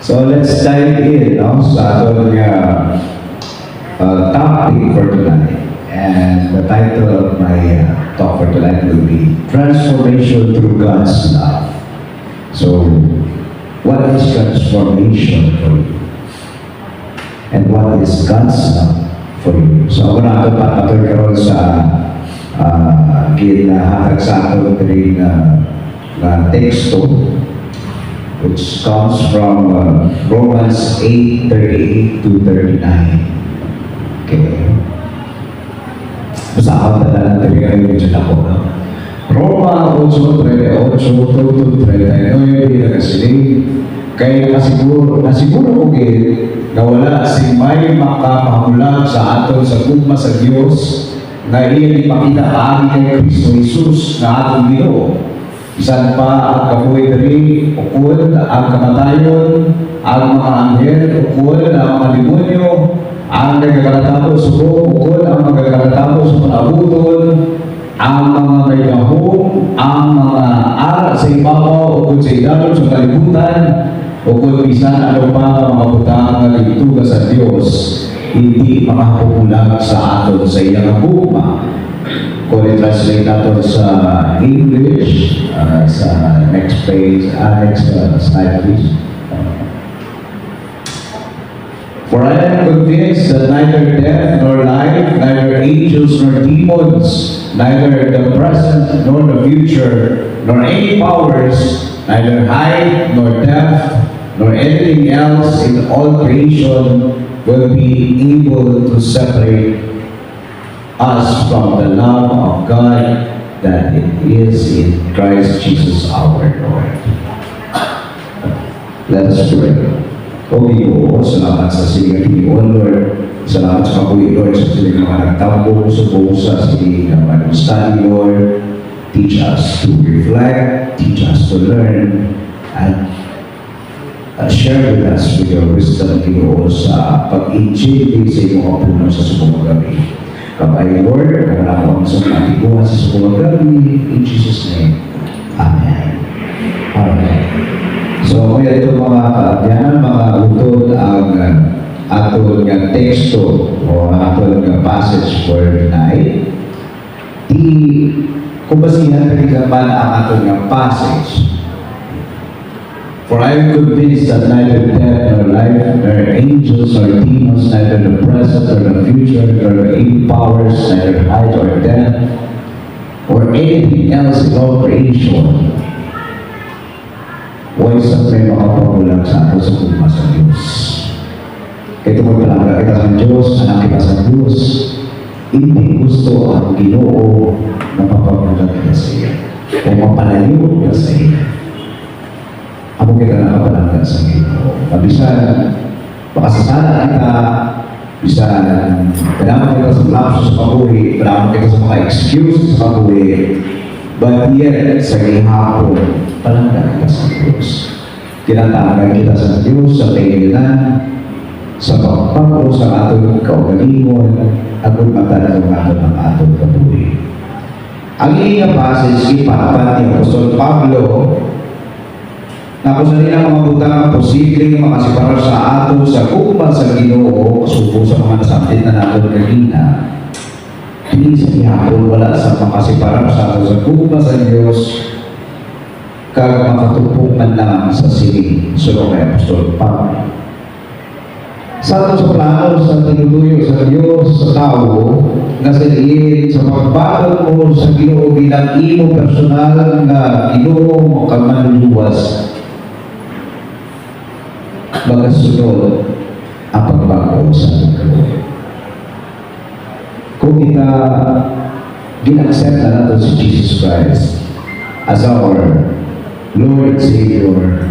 So let's dive in sa ating topic for tonight. And the title of my talk for tonight will be Transformation Through God's Love. So, what is transformation for you? And what is God's love for you? So ako na ito patagkaroon sa ginahatag sa ato rin na teksto which comes from Romans 8:38 to 39. Okay. Basta ako na talaga yung dyan ako. Roma 8:38 to 39 nagasiling. Kaya nasiguro ko na wala si may makapahulag sa aton sa gugma sa Diyos na iyan ipakita paagi kay Kristo Jesus na atong Ginoo. Bisan pa ang kabuhay diri, ukol ang kamatayon, ang mga anghel, ukol ang mga demonyo, ang nagkakalatabo sa buong, ukol ang magkakalatabo sa panabuton, ang mga may gahong, ang mga ara sa ibabaw, ukol sa idalon sa kalibutan, ukol bisan ano pa ang mga butang na ligtuga sa Diyos, hindi makapupulag sa aton sa iyang gugma. Kung i-translate natin sa English, sa next page, next slide please. For I am convinced that neither death nor life, neither angels nor demons, neither the present nor the future, nor any powers, neither height nor depth, nor anything else in all creation will be able to separate us from the love of God that it is in Christ Jesus our Lord. Let us pray. O Ginoo, salamat sa siling Ginoo, Lord. Salamat sa kabuhi, Lord, sa siling mga nagtampo sa buong sa siling mga study, Lord. Teach us to reflect, teach us to learn, and share with us with your wisdom, Ginoo, sa pag-injil sa iyong puno sa subong gabi. Kapay, Lord, kailangan ko sa pagkikuha sa subong gabi, in Jesus' name. Amen. Amen. So, kaya ito mga kaabyanan, mga utod ang atong teksto o atong passage for tonight. Kung basihan naman ang atong passage. For I am convinced that neither death nor life, nor angels nor demons, neither the present nor the future, nor any powers, neither height or depth, or anything else in all creation, huwag sa may makapagulang sa ato sa gugma sa Diyos. Ito mo talaga kita sa Diyos, anak kita sa Diyos, hindi gusto ang Ginoo na mapapagulang kita sa iyo, o mapalayo kita sa iyo. Ako kita nakapalanggan sa Ginoo. Mabisan, makasasala kita, bisan, kailangan kita sa lapsos sa pabuhi, kailangan kita sa mga excuse sa pabuhi, but yet, sa ihapon, palanggan kita sa Diyos. Tinatagan kita sa Diyos, sa kailan, sa pagpapo, sa atong kaugalingon, at magmatalang aton ang atong kabuhi. Ang iyong passage, ipapat ni Apostol Pablo, na kung sa nilang mga butang posibleng makasiparar sa ato sa gugma sa Ginoo, kasubo sa mga nasabit na natin kanina, hindi sa ihapon wala sa makasiparar sa ato sa gugma sa Diyos, kag makatupungan lang sa siling sulong kay Apostol Pablo. Sa ato sa plano sa tinutuyo sa Diyos sa tao, na sa liit sa pagbago mo sa Ginoo bilang imo personal na Ginoo mo kag manluluwas, magasunod ang pagbago sa Ginoo. Kung kita ginaccept na natin si Jesus Christ as our Lord and Savior,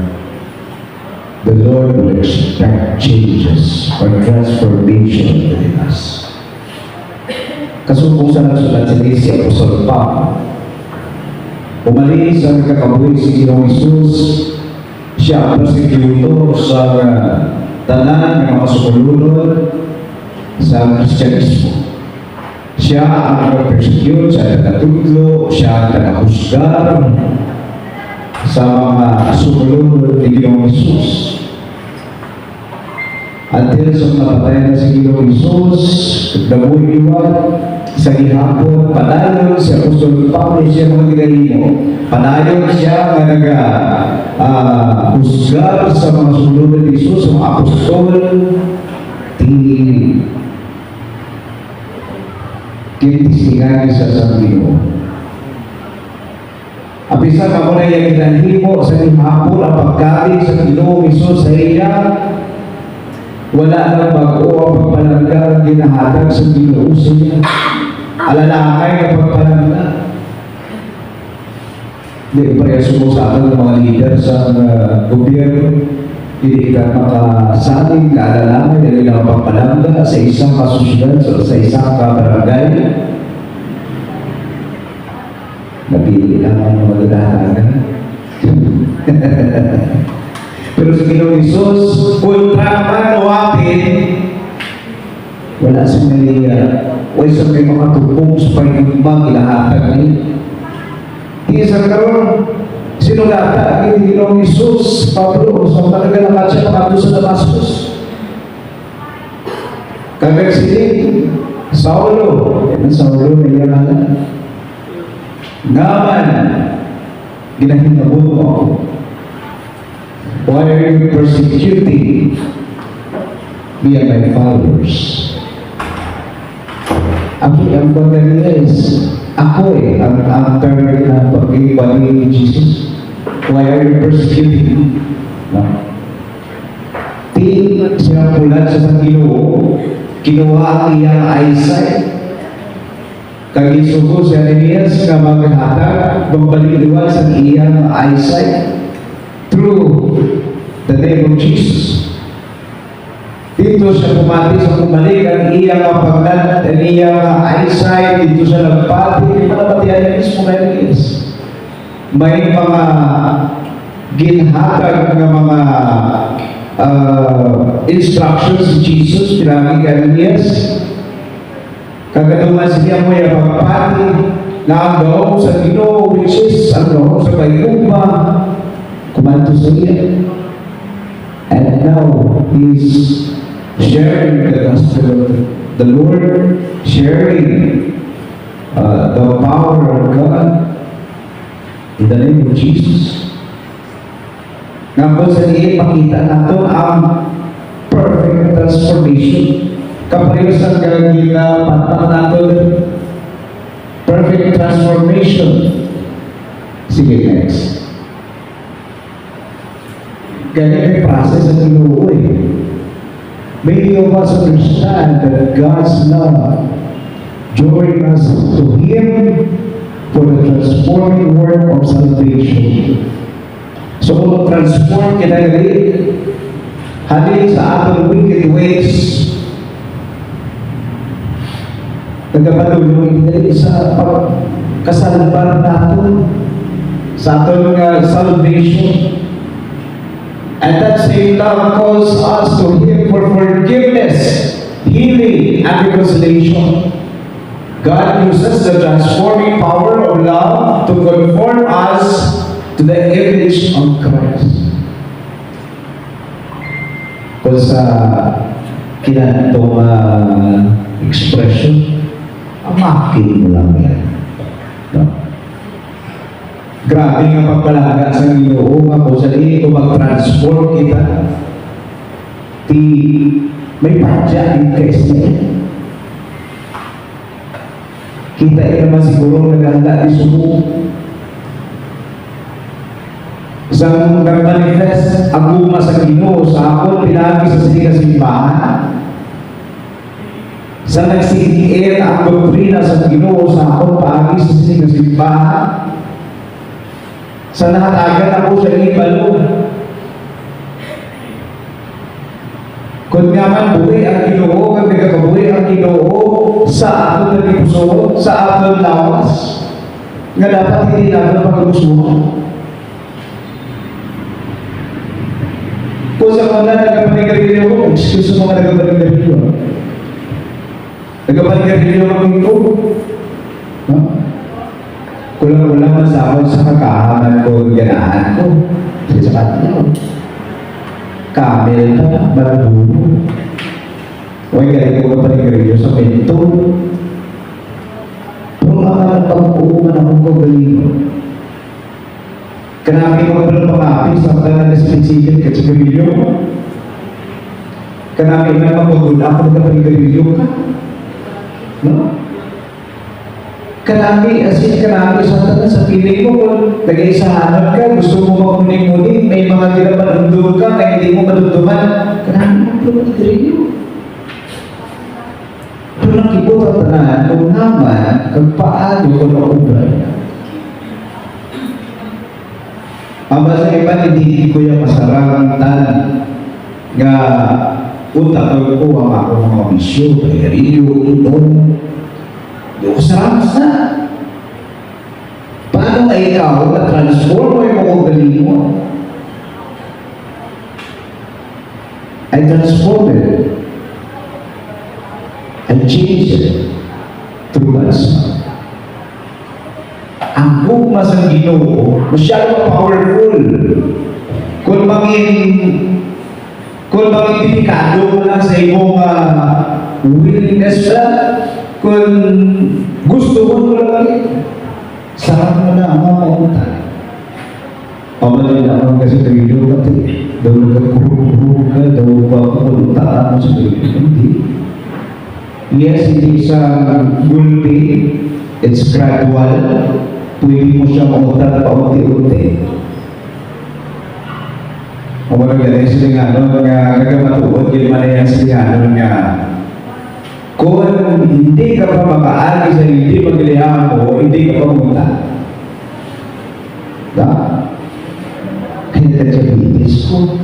the Lord will expect changes or transformation within us. Kasumpong sa nagsulat si Apostol Pablo, umalis ang kakabuhi si Ginoong Isus, siya ang prosecutor sa tanan ng mga sukulunod sa Kristyanismo. Siya ang nag-persecute, siya ang tagatudlo, siya ang tagahusgar sa mga sukulunod ni Ginoong Isus. until sa napatay na si Ginoong Isus, dabuhin iwan, sa gihapon, padayon si Apostol Pablo siya mga ginahimo. Padayon siya nga husgar sa mga sunod ni Isus, sa mga apostol, kinistingan sa Ginoo. Abisa ka mo na yung ginahimo sa gihapon ang pagkain sa Ginoong Isus sa iya, wala nang bago ang pagpalangga ginahatag sa Ginoo sa iya. Alalakay na pagpalangga. Hindi pa yung sumusakan ng mga leader sa gobyerno. Hindi ka makasaling kaalalakay na nilang pagpalangga sa isang kasusunod o sa isang kabarangay. Napili lang ang mga magdadahagan. Pero sa Ginoong Isus, ultra naman uwapin, wala sa Maria, o sa may mga tupong sa pagigmang ilahatag niya. Isa karon, sinulata ang Ginoong Isus, Pablo, sa talaga lakat siya pagkato sa Damascus. Kagagsilin, Saulo, yan ang Saulo na iyanan. Ngaman, ginahinabot mo ako. Why are you persecuting me and my followers? Ang pagkakita is, ako ang target na pag-ibali ni Jesus. Why are you persecuting me? No? Sinapulan sa Ginoo, kinuha ang iyang eyesight, kagisugo si Ananias na maghatag, magbalik-iwan sa iyang eyesight through the name of Jesus. Dito siya pumati sa kumalik ang iyang mapaglat, ang iyang eyesight, dito siya nagpati, hindi pa napatihan niya mismo na Elias. May mga ginhatag na mga instructions si Jesus, pinagi ka Elias. Kagaduman siya mo yung pagpati na ang doon sa Ginoo, which is ang doon sa Bayuma, kumanto sa iya. And now, he's sharing the gospel of the Lord, sharing the power of God in the name of Jesus. Nga po sa iya, pakita natin ang perfect transformation. Kapareho sa gagawin patang natin, perfect transformation. Sige, next. Ganyan yung process ng Ginoo eh. Many of us understand that God's love drawing us to Him for the transforming work of salvation. So kung transform kita rin, halin sa atong wicked ways, nagpapatuloy din sa pagkasalbar natin sa atong salvation. And that same love calls us to Him for forgiveness, healing, and reconciliation. God uses the transforming power of love to conform us to the image of Christ. Kung sa kinatong expression, amakin mo lang yan. No? Grabe nga pagpalaga sa Ginoo nga kung sa ito mag-transform kita. May padya in Christ na yan. Kita naman siguro naganda di sumo. Isang nag-manifest aguma sa Ginoo sa akon pinagi sa simbahan. Sa nagsigiin ang doktrina sa Ginoo sa akon paagi sa simbahan. Sa nahatagan ako sa ibalong. Kung nga man buhay ang Ginoo, kung nagkakabuhay ang Ginoo sa aton na ipuso, sa aton lawas, nga dapat hindi natin pag-usuhan. Kung sa mga nagkapanigarilyo ko, excuse mo mga nagkapanigarilyo. Nagkapanigarilyo ang ito. No? Kulang-kulang masahod sa kakahaman ko, ganahan ko. Sa kanila. Kamel na, malabuno. Huwag galing ko pa rin sa pinto. Pero ang pag-uuman akong kagaling. Kanami ko pa pangapin sa mga spesifik at sa gabilyo. Kanami na mapagod ako na gabilyo ka. No? Kanami, as in kanami sa piling mo, kung lagay sa hanap ka, gusto mo makuning-muning, may mga ginapanundun ka, na hindi mo madunduman, kanami mo pa gabilyo. Pero nakikita tanan, kung naman, kung paano ko na-ubray. Ang sa iba, hindi ko yung masarang tanan nga utak ko ang ako mga bisyo, pagkarilyo, inom. Hindi ko sarang na. Paano ay ikaw na-transform mo yung mga galing mo? I transform it. I change it through God's Son. Ang hugmas ng Ginoo, masyado powerful. Kung delikado mo lang sa iyong willingness na, kung gusto mo lang sarap mo na ang mga kaunta. Pamalala naman kasi sa iyo pati, daw nagkakurug ka, daw ba kauntaan mo sa iyo. Hindi. Yes, hindi sa gulpi, it's gradual. Pwede mo siya mauntat pa unti-unti. O mga ganyan sila nga nun, nagamatuod, yung manayan sila nga nun nga, kung hindi ka pa makaagi sa hindi magilihan mo, hindi ka pa mamunta. Kaya ka-diabetes ko.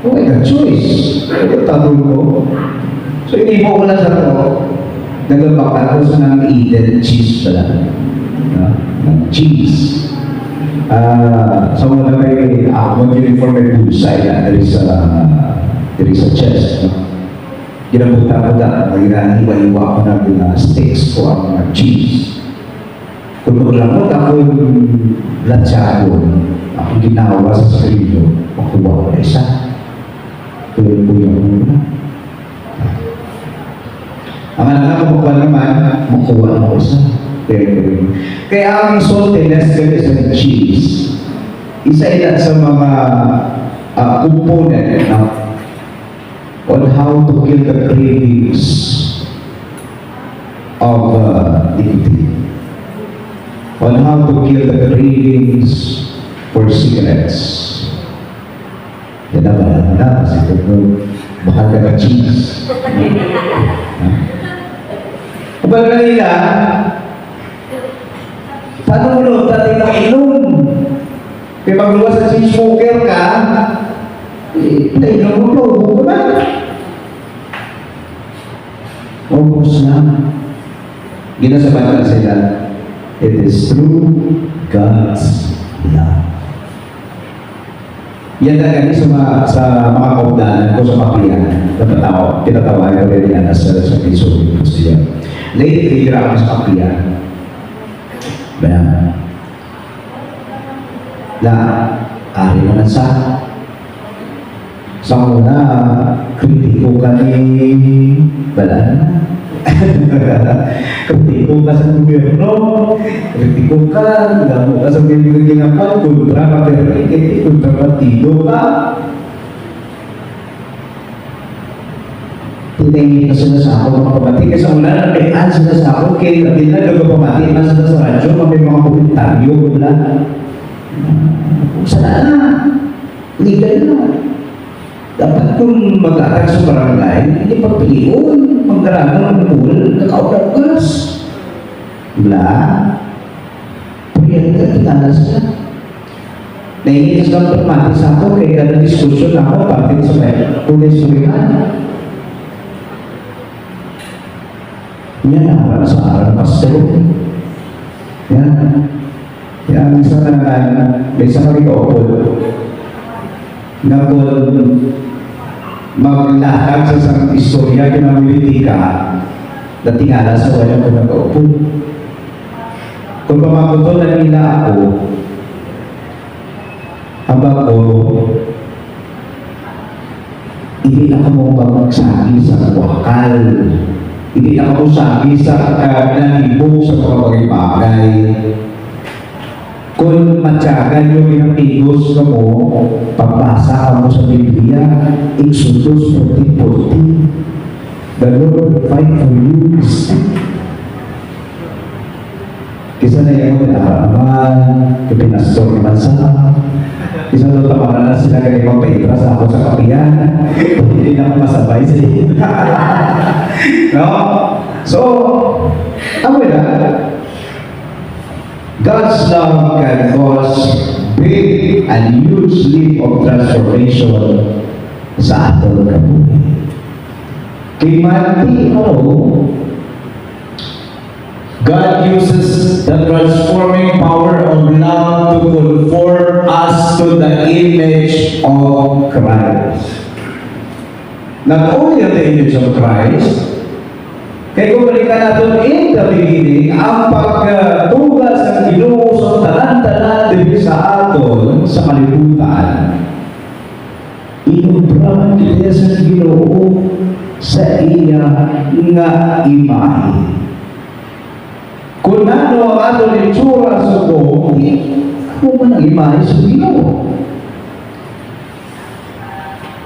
Oh, I got choice. Ito tatol ko. So, hindi mo ko lang sa ito. Nagabak ako sa nang eaten cheese pala. Cheese. Sa mga may mag-uniform may bulsay na there is a chest. Ginabutan ko na, ginaniwa-iwa ko na yung steaks ko ang cheese. Kung maglamot ako yung latsado, ako ginawa sa sarili, makuha ko na isa. Tuloy-tuloy ako na. Ang anak ko naman, makuha ko isa. Kaya ang saltiness sa cheese, isa yan sa mga component on how to kill the cravings of nicotine. On how to kill the cravings for cigarettes. Yan naman na, kasi kung mahal ka ng cheese. Kapag nila, paano mo dati mo inom? Kaya magluwas sa cheese smoker ka, nainom mo, huwag mo ba? Ubus na. Ginasabat na sila, it is through God's love. Yan na ganit sa mga kaugdanan ko sa Paklian. Tinatawagan ko rin yan sa Kiso. Lately, tira ako sa Paklian. Bayan. Ari naman sa muna, kritiko ka ni Balan. Kritiko ka sa gobyerno, kritiko ka, gamo ka sa ginapan, kontra ka perikit, kontra partido ka. Tinengin na sila sa ako mga pamati, kasi mula na napihan sila sa ako, kaya natin na nagpapamati na sila sa radyo, may mga komentaryo, wala. Sana na, legal na. Dapat kung mag-atak sa barangay, hindi pagpiliun, magkarangan ng pool, nakaudagas. Wala. Pagyan ka, tinalas na. Naingitas lang pagmati sa ako, kaya na diskusyon ako, bakit sa pulis sulihan. Yan ang para sa araw pastor. Yan. Yan, isa na may isa kami kaupod. Na kung maglatag sa isang istorya, kinamiliti ka, na tingala sa wala ko nagkaupo. Kung pamakuto na nila ako, habang ko, Hindi na mo pagsagi sa wakal. Hindi na mo sagi sa nanibong sa mga bagay. Kung matyagan yung pinapigos ka mo, papasa ka mo sa Biblia, Exodus 14:40. The Lord fight for you. Kisa na yung pinakaraman, pinastor ni Mansa. Kisa doon tamaran na sila kayo magpaitra sa ako sa kapiyan. Hindi na ako masabay siya. No? So, ano na? God's love can cause big and huge leap of transformation sa ating kabuhay. Kay Matthew, God uses the transforming power of love to conform us to the image of Christ. Not only the image of Christ, kaya kung balikan natin in the beginning, ang pagtugas ng Ginoo sa tanan-tanan dito sa aton, sa kalibutan, inubrang kita sa Ginoo sa iya nga imahe. Kung ano ang aton itsura sa buong, ako man ang imahe sa Ginoo.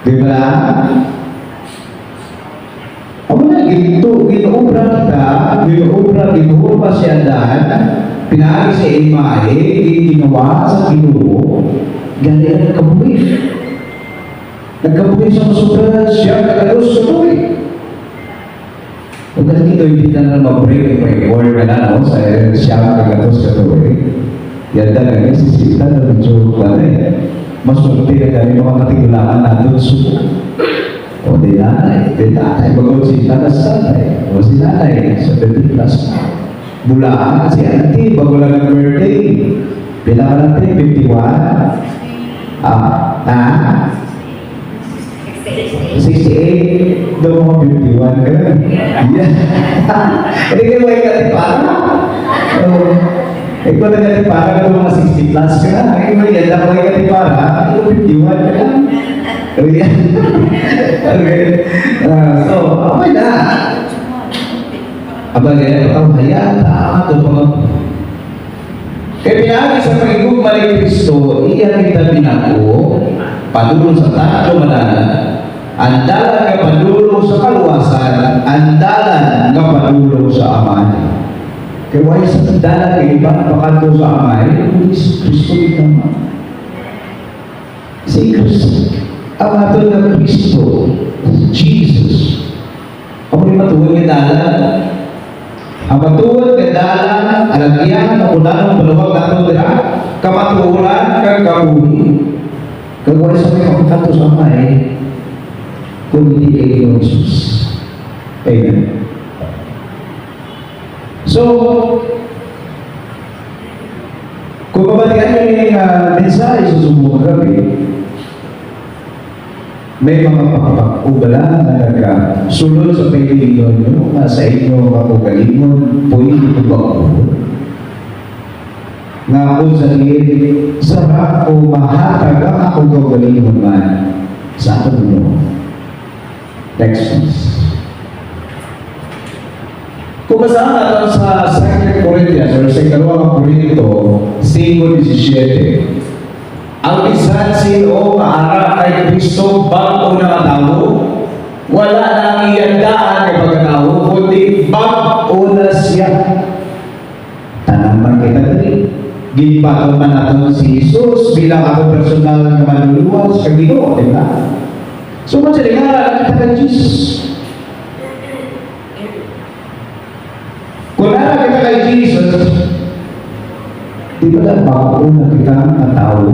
Diba? Ako na, ginuubra kita, ginuubra siya dahil, pinahagi sa imahe, ginawa sa Ginoo, galing ang kabuhi. Nagkabuhi sa masutra, siya kagalos sa buhi. Kung ganun ito, hindi na mag-break yung record ka na, no? Sa siya kagalos sa buhi. Yan talaga, sisita na medyo mas magpili na kami mga katigulangan natin suko. O di nanay, bago si nanay, o si nanay, sa 20 plus. Bulaan si auntie, bago lang ang birthday. Bilang natin, 51. 68. Doon mo 51 ka na. Hindi kayo may katipara. Ikaw na katipara ka mga 60 plus ka na. Ikaw may yan, may katipara. Ikaw 51 ka na. Okay. So, okay na. Abagay, ang hayata, ito pa. Kaya pinahagi sa pag-igugma ni Kristo, iyan kita binako, padulong sa tato malanan, andalan ka padulong sa kaluwasan, andalan ka padulong sa amay. Kaya why sa andalan ka ibang pakanto sa amay, kundi si Kristo ito. Si Kristo. Ang ato ng Kristo, Jesus. Ako rin matuwag ng dalan. Ang matuwag ng dalan, alagyan, makunan, paluwag nato nila, kamaturan, kagkabuhi. Kagawin sa may pagkato sa amay, kung hindi kayo ng Jesus. Amen. So, kung babalikan nyo yung mensahe sa sumunod gabi, may mga pagpapagubala na nagkasunod sa pagkilingon nyo na sa inyo kapugalingon, pwede ko ba ako? Nga ako sabihin, sarap o mahatag ang ako kagalingon man sa akin nyo. Next please. Kung basahan natin sa 2 Corinthians or sa 2 Corinto 5:17, ang bisansin o maara kay Kristo bago na tao, wala nang iandaan kay pagkatao, kundi bago na siya. Tanang kita dali. Ginbago man natin si Jesus bilang ako personal na manluluwas sa Ginoo, di ba? So, masalingaran kita kay Jesus. Kung nara kita kay Jesus, di ba na bago na kita na tao?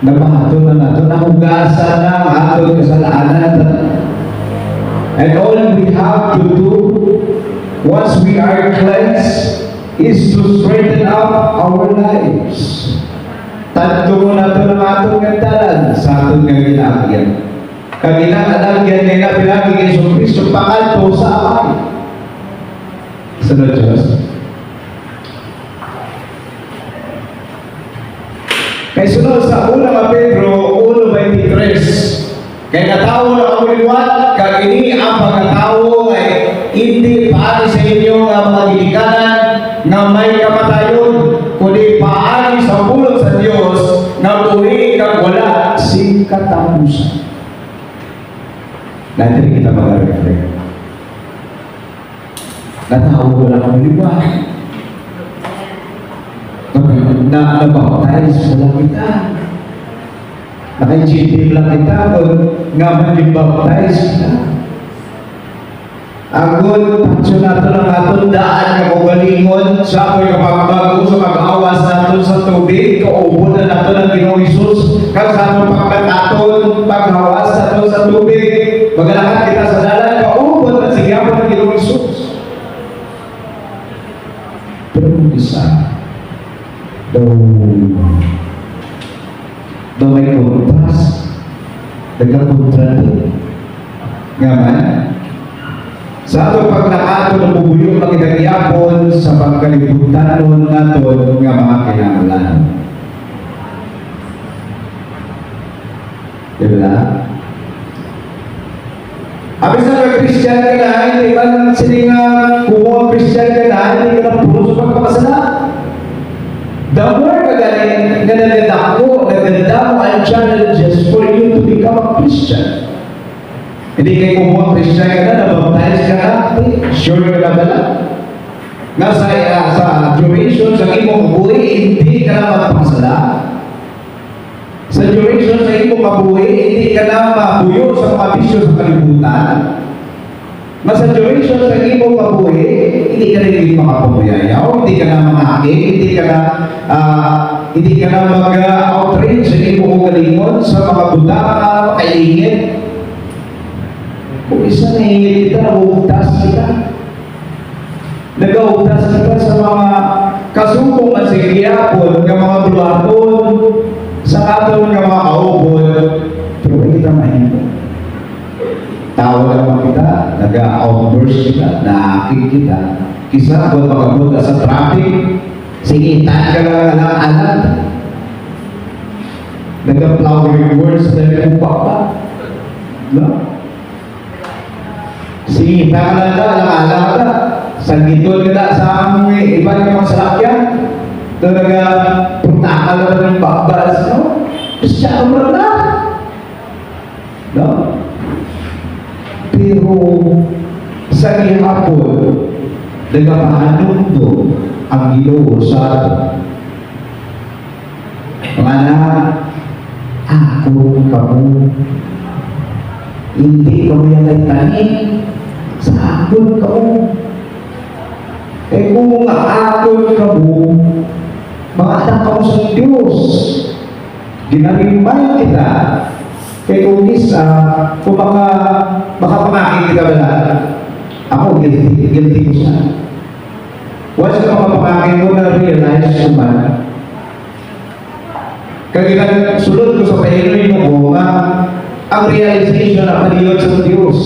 Nabahato na nato, nahugasan na ang atong kasalanan. And all we have to do, once we are cleansed, is to straighten up our lives. Tanto mo nato ng atong gandalan sa atong ginagyan. Kaginang alagyan nga pinagi kay Jesus Kristo, pakanto sa amay. Sunod Diyos. Kay sunod sa unang Pedro 1:23, Kaya natawo na ako liwat, kag ini ang pagkatawo ay hindi paani sa inyo nga mga ginikanan nga may kamatayon, kundi paani sa pulong sa Dios nga buhi kag wala sing katapusan. Nanti kita mag-reflect. Natawo ko lang ako liwat. Na-baptize mo lang kita. Naka-GP lang kita nga mag-baptize kita. Agod, pansyo nato lang aton daan nga kugalingon sa ako'y kapagbago sa pag-awas nato sa tubig, kaubod na nato ng Ginoong Isus, kag sa atong pagkataton, pag-awas nato sa tubig, magalakad kita sa dalan, kaubod na sigyapon ng Ginoong Isus. Pero kung isa, daw may kontras, nagkakontra din. Nga man, sa atong paglakato ng bubuyong makitagyapon sa pagkalibutan naton nga mga kinahanglan. Diba? Abis na mag-Christian ka na, hindi ba sila nga kumuha Christian ka na, hindi ka na puro sa pagkakasala. The more naganda mo ang challenges for you to become a Christian. Hindi kayo kumuha Christian ka na, nabaptize ka na, sure ka na ba na? Nga sa duration sa imong buhay, hindi ka na magpakasala. Sa duration sa imong mabuhay, hindi ka na mabuyo sa mga bisyo sa kalibutan. Nga sa duration sa imong mabuhay, hindi ka rin makapabuyayaw, hindi ka na mangakit, hindi ka na mag-outreach sa imong kalingon sa mga buta na makaingit. Kung isa nahingit kita, nag-uugtas kita. Nag-uugtas kita sa mga kasupong at sigyapon, ng mga bulaton, sa katon ng mga kaubod. Pero hindi kita mahingit. Tawag naman kita, nag-outburst kita, nakakit kita. Kisa kung magabot sa traffic, singitan ka lang alam-alam. Nag-flowering words na lupa pa. No? Singitan ka lang alam-alam ka. Sanggitol ka na sa aming iba ng mga salakyan. Ito nag-puntakal na ng babas, no? Siya ang na. No? Pero sa gihapon, nagpapahanong to ang Ginoo sa atin. Mga anak, ako kamu, hindi kamo yung tanin sa akon kamu. Eh kung akon kamu, mga anak kamu sa Diyos, ginarimay kita. Kaya kung isa, kung baka pamakin kita ba na, ako guilty ko siya. Once na mapapamakin ko na realize ko ba, kaya sulod ko sa pahinoy mo nga, ang realization na paliyod sa Diyos.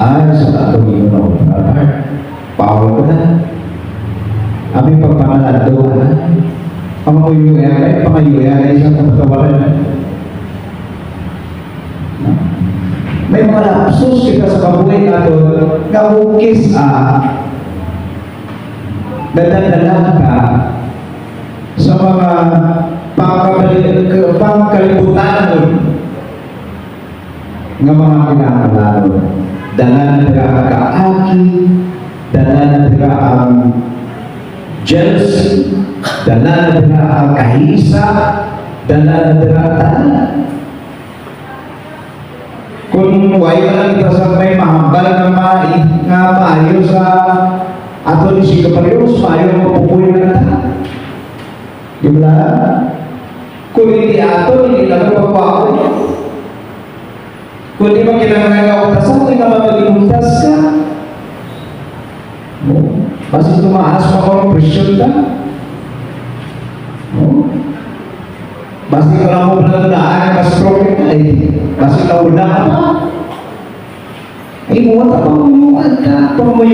Ay, sa atong yun ako, power ko na. Aming pagpamalado ka na. Pangayuyan ay isang kapatawaran. May mga lapsos kita sa kabuhay natin na hukis dadadalan ka sa mga pangkalibutan ng mga kinakalaan. Dala na taga kaaki, dala na taga ang jealousy, dala na taga ang kahisa, dala na taga tanan. Kung wala lang kita sa may mahambal na maayo sa ato ni si Kaparios, maayo mapupunin na ta. Di ba? Kung hindi ato, hindi lang pagpapako niya. Kung di ba kinangangawatasan, hindi naman mag-imuntas ka. Basta tumaas pa ko ng presyon ka. Basta ka lang mo palatandaan, mas stroke ka eh. Basta ka una ka pa. Ay, muwat ka pamuyuan ka. Aton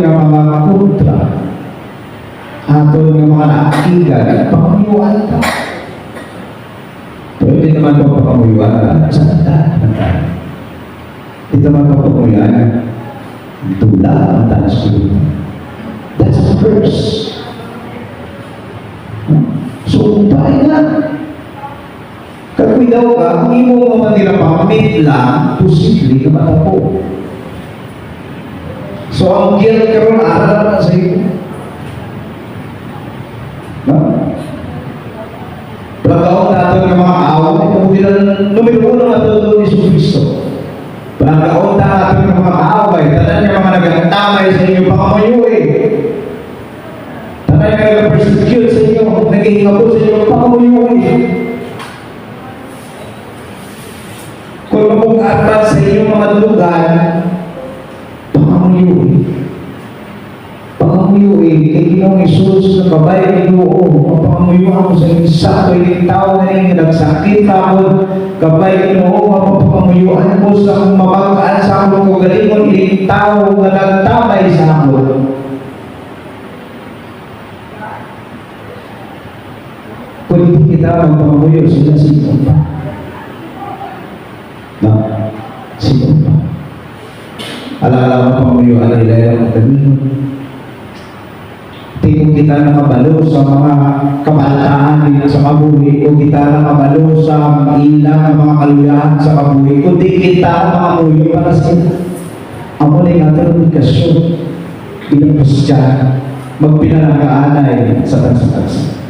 nga mga kontra. Aton nga mga nakikigan, pamuyuan ka. naman pagpakamuyuan sa tanda. Ito naman pagpakamuyuan, tula ang tanas ko. That's the first. So, tayo na. Kung daw ka, kung imo mo man nila pamit lang, posible ka matapo. So, ang guilt karon araw na sa iyo. No? Pagkaon natin ng mga away, kung bilang numero uno natin ito ni Kristo. Pagkaon natin ng mga away, tanan yung mga nagtamay sa inyo pakamayuin. Tanan yung nag-persecute sa inyo, nag-iingabo sa inyo pakamayuin. Kung mapag-aral sa inyong mga lugar, pangamuyuin. Pangamuyuin, kay Ginoong Isus na kabay ng Ginoo, pangamuyuan mo sa isa, kay tao na yung nagsakit ako, kabay ng Ginoo, pangamuyuan mo sa mabagkaan sa akong kagalingon, yung tao na nagtamay sa akon. Kung hindi kita magpangamuyo, sila sino pa? Na, sino pa? Alala mo pamuyuan nila yung kagalingon. Kung kita nakabalo sa mga kabataan din sa kabuhi, kung kita nakabalo sa ilang mga kaluyahan sa kabuhi, kung di kita makamuyo para sa amo na yung ating komunikasyon bilang Kristiyano, magpinanagaanay sa tansa-tansa.